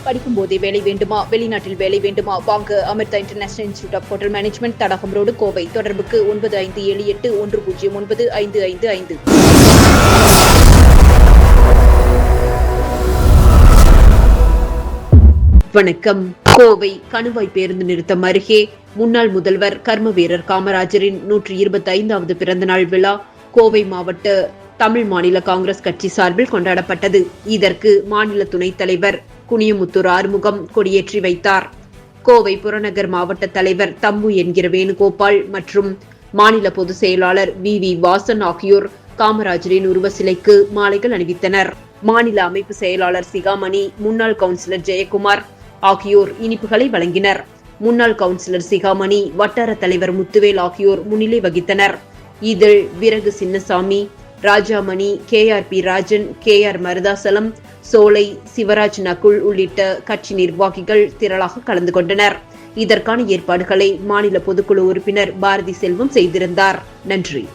படிக்கும் போதே வேலை வேண்டுமா? வெளிநாட்டில் வேலை வேண்டுமா? வாங்க Amrita International Institute of Hotel Management, Thadagam Road, Kovai. தொடர்புக்கு 9578109555. வணக்கம். கோவை கணுவாய் பேருந்து நிறுத்தம் அருகே முன்னாள் முதல்வர் கர்ம வீரர் காமராஜரின் 125வது பிறந்தநாள் விழா கோவை மாவட்ட தமிழ் மாநில காங்கிரஸ் கட்சி சார்பில் கொண்டாடப்பட்டது. இதற்கு மாநில துணைத் தலைவர் குனியமுத்தூர் ஆறுமுகம் கொடியேற்றி வைத்தார். கோவை புறநகர் மாவட்ட தலைவர் தம்பு என்கிற வேணுகோபால் மற்றும் மாநில பொதுச் செயலாளர் வி வாசன் ஆகியோர் காமராஜரின் உருவ சிலைக்கு மாலைகள் அணிவித்தனர். மாநில அமைப்பு செயலாளர் சிகாமணி, முன்னாள் கவுன்சிலர் ஜெயக்குமார் ஆகியோர் இனிப்புகளை வழங்கினர். முன்னாள் கவுன்சிலர் சிகாமணி, வட்டார தலைவர் முத்துவேல் ஆகியோர் முன்னிலை வகித்தனர். இதில் விறகு சின்னசாமி, ராஜாமணி, KRP ராஜன், KR மருதாசலம், சோலை, சிவராஜ் நகுல் உள்ளிட்ட கட்சி நிர்வாகிகள் திரளாக கலந்து கொண்டனர். இதற்கான ஏற்பாடுகளை மாநில பொதுக்குழு உறுப்பினர் பாரதி செல்வம் செய்திருந்தார். நன்றி.